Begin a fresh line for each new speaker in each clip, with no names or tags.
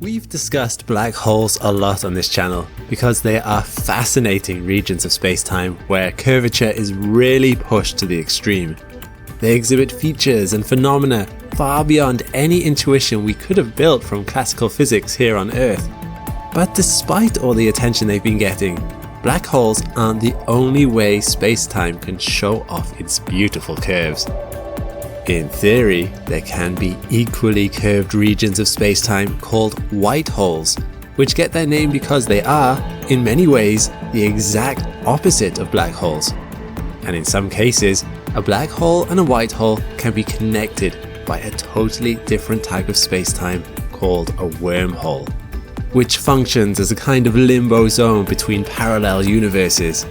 We've discussed black holes a lot on this channel because they are fascinating regions of space-time where curvature is really pushed to the extreme. They exhibit features and phenomena far beyond any intuition we could have built from classical physics here on Earth. But despite all the attention they've been getting, black holes aren't the only way space-time can show off its beautiful curves. In theory, there can be equally curved regions of space-time called white holes, which get their name because they are, in many ways, the exact opposite of black holes. And in some cases, a black hole and a white hole can be connected by a totally different type of space-time called a wormhole, which functions as a kind of limbo zone between parallel universes.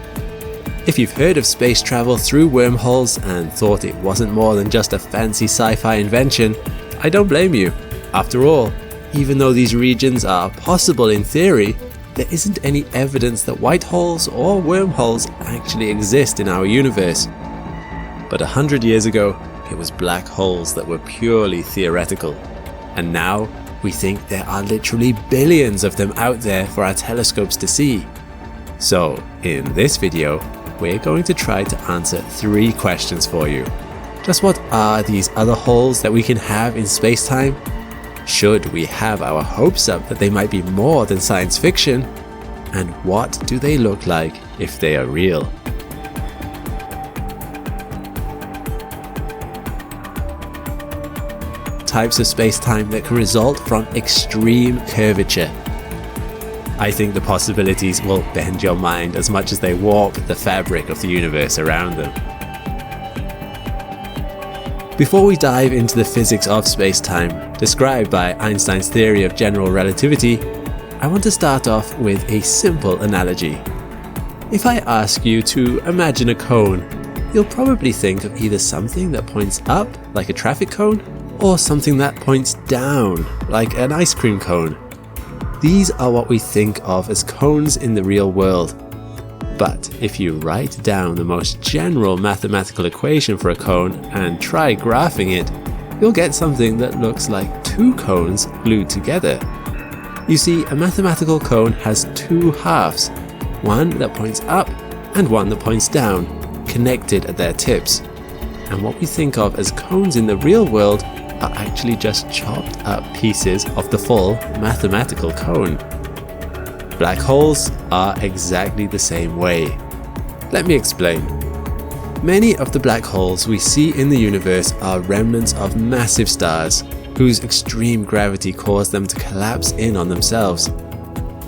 If you've heard of space travel through wormholes and thought it wasn't more than just a fancy sci-fi invention, I don't blame you. After all, even though these regions are possible in theory, there isn't any evidence that white holes or wormholes actually exist in our universe. But 100 years ago, it was black holes that were purely theoretical. And now, we think there are literally billions of them out there for our telescopes to see. So, in this video, we're going to try to answer 3 questions for you. Just what are these other holes that we can have in space-time? Should we have our hopes up that they might be more than science fiction? And what do they look like if they are real? Types of space-time that can result from extreme curvature. I think the possibilities will bend your mind as much as they warp the fabric of the universe around them. Before we dive into the physics of space-time, described by Einstein's theory of general relativity, I want to start off with a simple analogy. If I ask you to imagine a cone, you'll probably think of either something that points up, like a traffic cone, or something that points down, like an ice cream cone. These are what we think of as cones in the real world. But if you write down the most general mathematical equation for a cone and try graphing it, you'll get something that looks like 2 cones glued together. You see, a mathematical cone has 2 halves, one that points up and one that points down, connected at their tips. And what we think of as cones in the real world are actually just chopped up pieces of the full mathematical cone. Black holes are exactly the same way. Let me explain. Many of the black holes we see in the universe are remnants of massive stars, whose extreme gravity caused them to collapse in on themselves.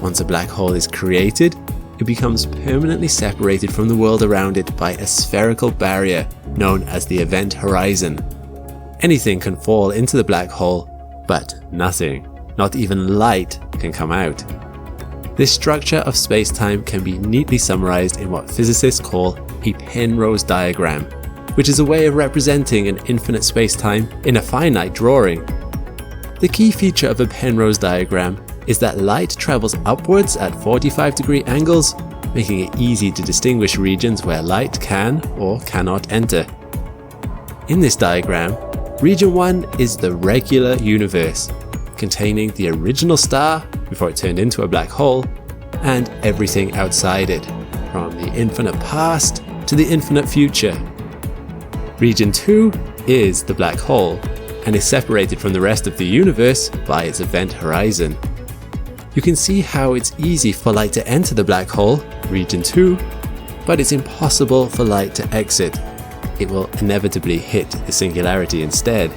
Once a black hole is created, it becomes permanently separated from the world around it by a spherical barrier known as the event horizon. Anything can fall into the black hole, but nothing, not even light, can come out. This structure of space-time can be neatly summarized in what physicists call a Penrose diagram, which is a way of representing an infinite space-time in a finite drawing. The key feature of a Penrose diagram is that light travels upwards at 45-degree angles, making it easy to distinguish regions where light can or cannot enter. In this diagram, Region 1 is the regular universe, containing the original star before it turned into a black hole, and everything outside it, from the infinite past to the infinite future. Region 2 is the black hole, and is separated from the rest of the universe by its event horizon. You can see how it's easy for light to enter the black hole, Region 2, but it's impossible for light to exit. It will inevitably hit the singularity instead.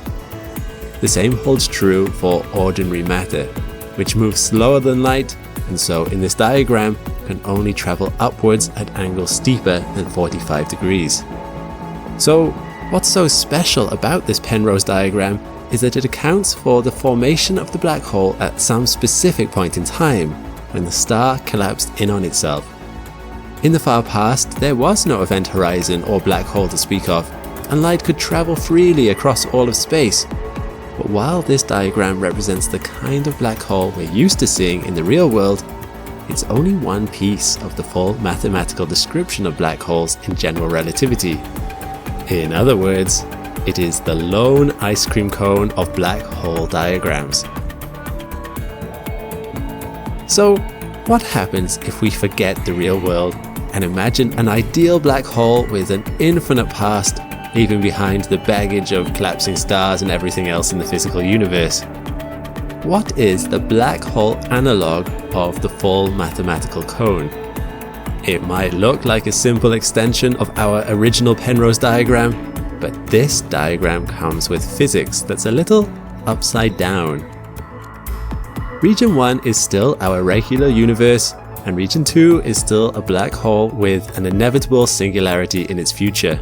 The same holds true for ordinary matter, which moves slower than light, and so in this diagram can only travel upwards at angles steeper than 45 degrees. So, what's so special about this Penrose diagram is that it accounts for the formation of the black hole at some specific point in time, when the star collapsed in on itself. In the far past, there was no event horizon or black hole to speak of, and light could travel freely across all of space. But while this diagram represents the kind of black hole we're used to seeing in the real world, it's only one piece of the full mathematical description of black holes in general relativity. In other words, it is the lone ice cream cone of black hole diagrams. So, what happens if we forget the real world and imagine an ideal black hole with an infinite past, leaving behind the baggage of collapsing stars and everything else in the physical universe? What is the black hole analog of the full mathematical cone? It might look like a simple extension of our original Penrose diagram, but this diagram comes with physics that's a little upside down. Region 1 is still our regular universe, and Region 2 is still a black hole with an inevitable singularity in its future.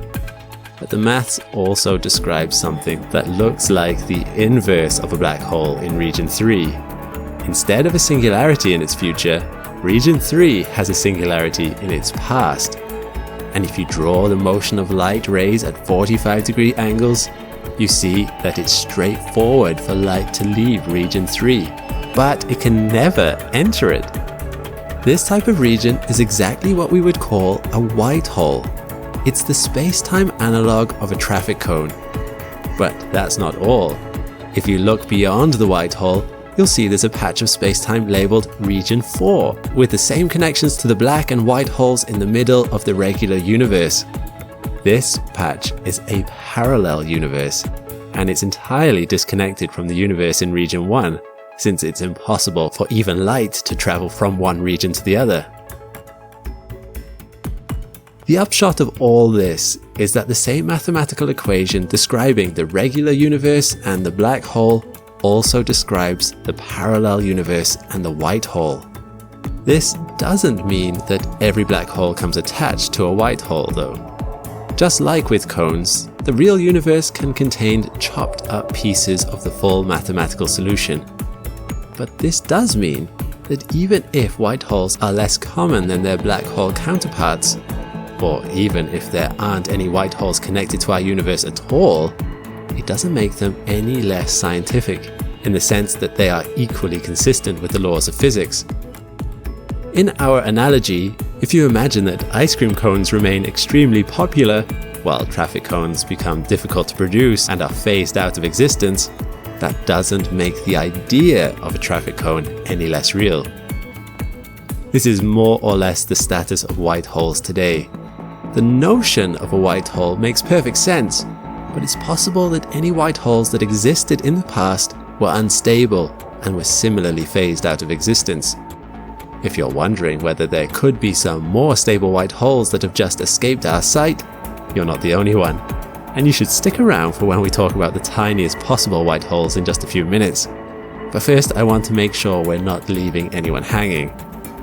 But the maths also describes something that looks like the inverse of a black hole in Region 3. Instead of a singularity in its future, Region 3 has a singularity in its past. And if you draw the motion of light rays at 45-degree angles, you see that it's straightforward for light to leave Region 3, but it can never enter it. This type of region is exactly what we would call a white hole. It's the space-time analog of a traffic cone. But that's not all. If you look beyond the white hole, you'll see there's a patch of space-time labeled Region 4, with the same connections to the black and white holes in the middle of the regular universe. This patch is a parallel universe, and it's entirely disconnected from the universe in Region 1, since it's impossible for even light to travel from one region to the other. The upshot of all this is that the same mathematical equation describing the regular universe and the black hole also describes the parallel universe and the white hole. This doesn't mean that every black hole comes attached to a white hole though. Just like with cones, the real universe can contain chopped up pieces of the full mathematical solution. But this does mean that even if white holes are less common than their black hole counterparts, or even if there aren't any white holes connected to our universe at all, it doesn't make them any less scientific, in the sense that they are equally consistent with the laws of physics. In our analogy, if you imagine that ice cream cones remain extremely popular, while traffic cones become difficult to produce and are phased out of existence, that doesn't make the idea of a traffic cone any less real. This is more or less the status of white holes today. The notion of a white hole makes perfect sense, but it's possible that any white holes that existed in the past were unstable and were similarly phased out of existence. If you're wondering whether there could be some more stable white holes that have just escaped our sight, you're not the only one. And you should stick around for when we talk about the tiniest possible white holes in just a few minutes. But first, I want to make sure we're not leaving anyone hanging.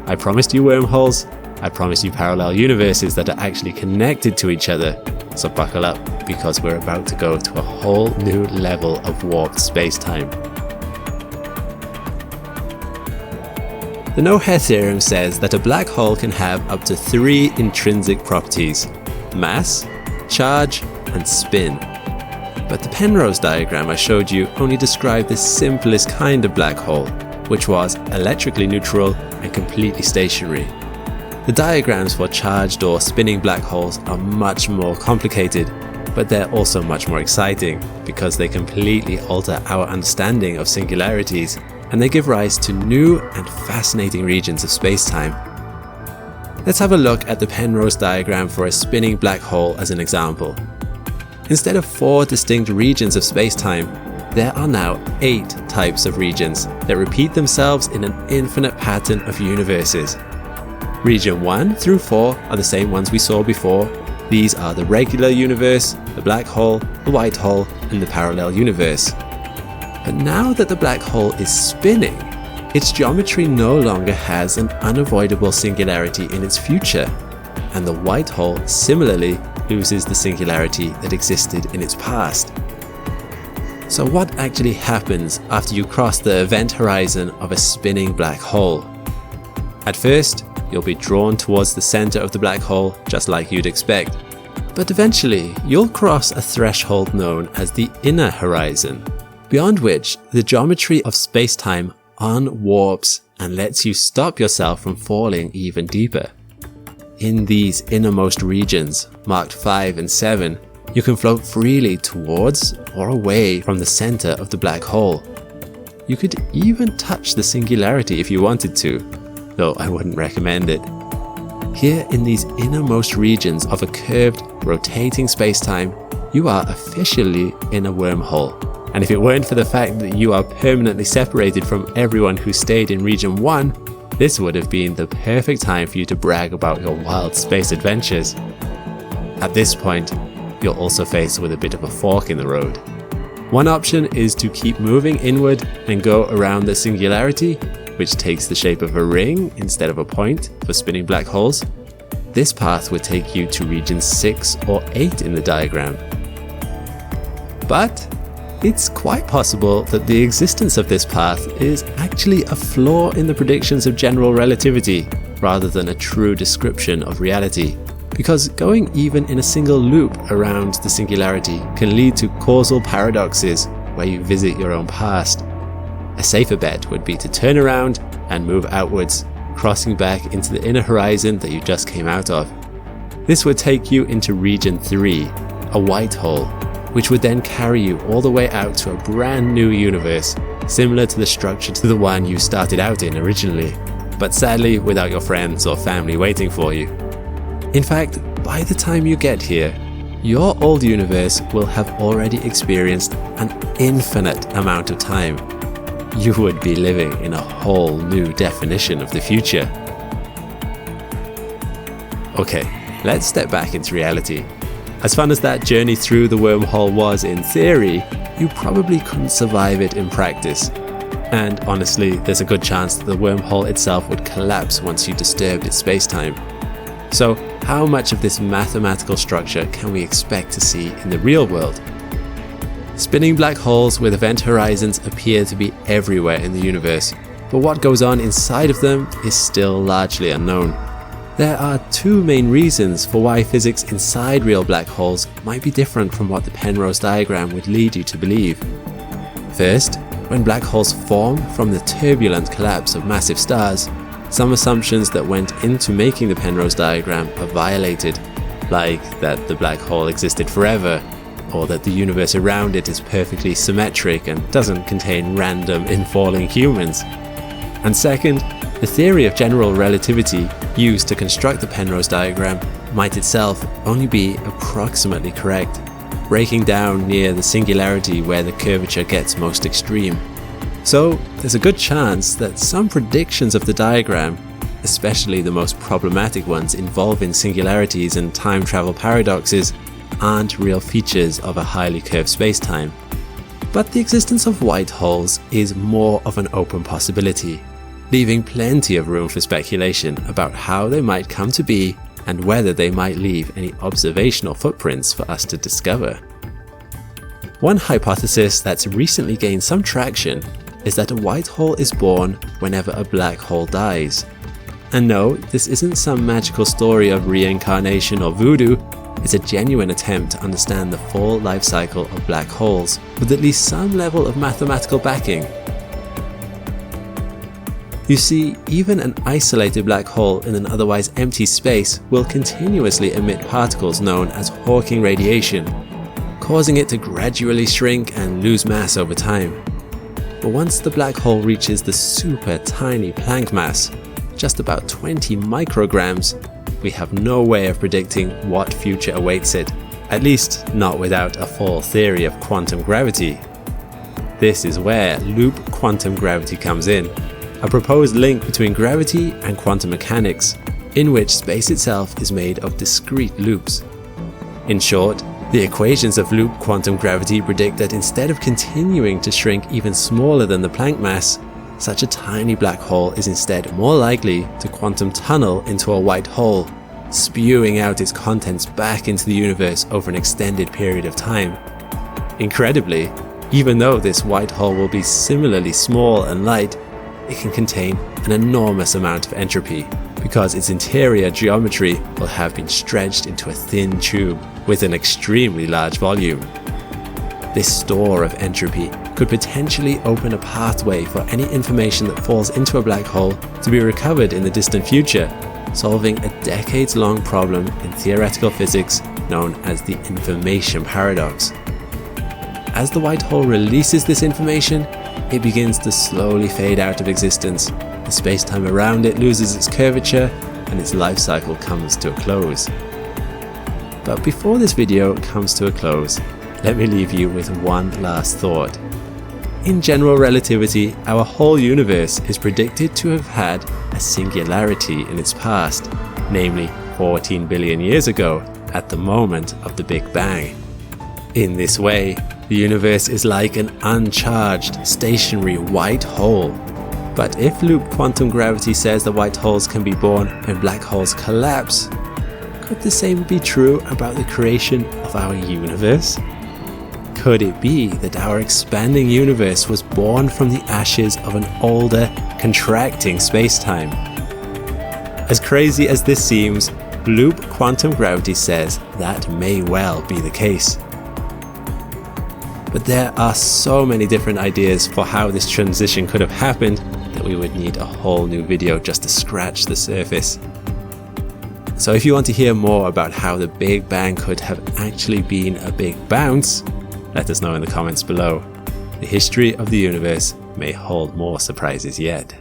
I promised you wormholes, I promised you parallel universes that are actually connected to each other. So buckle up, because we're about to go to a whole new level of warped space-time. The no-hair theorem says that a black hole can have up to 3 intrinsic properties: mass, charge, and spin. But the Penrose diagram I showed you only described the simplest kind of black hole, which was electrically neutral and completely stationary. The diagrams for charged or spinning black holes are much more complicated, but they're also much more exciting because they completely alter our understanding of singularities, and they give rise to new and fascinating regions of space-time. Let's have a look at the Penrose diagram for a spinning black hole as an example. Instead of 4 distinct regions of space-time, there are now 8 types of regions that repeat themselves in an infinite pattern of universes. Region 1 through 4 are the same ones we saw before. These are the regular universe, the black hole, the white hole, and the parallel universe. But now that the black hole is spinning, its geometry no longer has an unavoidable singularity in its future, and the white hole similarly loses the singularity that existed in its past. So what actually happens after you cross the event horizon of a spinning black hole? At first, you'll be drawn towards the center of the black hole just like you'd expect. But eventually, you'll cross a threshold known as the inner horizon, beyond which the geometry of space-time unwarps and lets you stop yourself from falling even deeper. In these innermost regions, marked 5 and 7, you can float freely towards or away from the center of the black hole. You could even touch the singularity if you wanted to, though I wouldn't recommend it. Here in these innermost regions of a curved, rotating space-time, you are officially in a wormhole. And if it weren't for the fact that you are permanently separated from everyone who stayed in Region 1, this would have been the perfect time for you to brag about your wild space adventures. At this point, you're also faced with a bit of a fork in the road. One option is to keep moving inward and go around the singularity, which takes the shape of a ring instead of a point for spinning black holes. This path would take you to region 6 or 8 in the diagram. But it's quite possible that the existence of this path is actually a flaw in the predictions of general relativity, rather than a true description of reality. Because going even in a single loop around the singularity can lead to causal paradoxes where you visit your own past. A safer bet would be to turn around and move outwards, crossing back into the inner horizon that you just came out of. This would take you into region 3, a white hole, which would then carry you all the way out to a brand new universe, similar to the structure to the one you started out in originally, but sadly without your friends or family waiting for you. In fact, by the time you get here, your old universe will have already experienced an infinite amount of time. You would be living in a whole new definition of the future. Okay, let's step back into reality. As fun as that journey through the wormhole was in theory, you probably couldn't survive it in practice. And honestly, there's a good chance that the wormhole itself would collapse once you disturbed its space-time. So, how much of this mathematical structure can we expect to see in the real world? Spinning black holes with event horizons appear to be everywhere in the universe, but what goes on inside of them is still largely unknown. There are two main reasons for why physics inside real black holes might be different from what the Penrose diagram would lead you to believe. First, when black holes form from the turbulent collapse of massive stars, some assumptions that went into making the Penrose diagram are violated, like that the black hole existed forever, or that the universe around it is perfectly symmetric and doesn't contain random infalling humans. And second, the theory of general relativity used to construct the Penrose diagram might itself only be approximately correct, breaking down near the singularity where the curvature gets most extreme. So there's a good chance that some predictions of the diagram, especially the most problematic ones involving singularities and time travel paradoxes, aren't real features of a highly curved space-time. But the existence of white holes is more of an open possibility, leaving plenty of room for speculation about how they might come to be and whether they might leave any observational footprints for us to discover. One hypothesis that's recently gained some traction is that a white hole is born whenever a black hole dies. And no, this isn't some magical story of reincarnation or voodoo. It's a genuine attempt to understand the full life cycle of black holes with at least some level of mathematical backing. You see, even an isolated black hole in an otherwise empty space will continuously emit particles known as Hawking radiation, causing it to gradually shrink and lose mass over time. But once the black hole reaches the super tiny Planck mass, just about 20 micrograms, we have no way of predicting what future awaits it, at least not without a full theory of quantum gravity. This is where loop quantum gravity comes in, a proposed link between gravity and quantum mechanics, in which space itself is made of discrete loops. In short, the equations of loop quantum gravity predict that instead of continuing to shrink even smaller than the Planck mass, such a tiny black hole is instead more likely to quantum tunnel into a white hole, spewing out its contents back into the universe over an extended period of time. Incredibly, even though this white hole will be similarly small and light, it can contain an enormous amount of entropy, because its interior geometry will have been stretched into a thin tube with an extremely large volume. This store of entropy could potentially open a pathway for any information that falls into a black hole to be recovered in the distant future, solving a decades-long problem in theoretical physics known as the information paradox. As the white hole releases this information, it begins to slowly fade out of existence, the space-time around it loses its curvature and its life cycle comes to a close. But before this video comes to a close, let me leave you with one last thought. In general relativity, our whole universe is predicted to have had a singularity in its past, namely 14 billion years ago, at the moment of the Big Bang. In this way, the universe is like an uncharged, stationary white hole. But if loop quantum gravity says that white holes can be born when black holes collapse, could the same be true about the creation of our universe? Could it be that our expanding universe was born from the ashes of an older, contracting space-time? As crazy as this seems, loop quantum gravity says that may well be the case. But there are so many different ideas for how this transition could have happened that we would need a whole new video just to scratch the surface. So if you want to hear more about how the Big Bang could have actually been a big bounce, let us know in the comments below. The history of the universe may hold more surprises yet.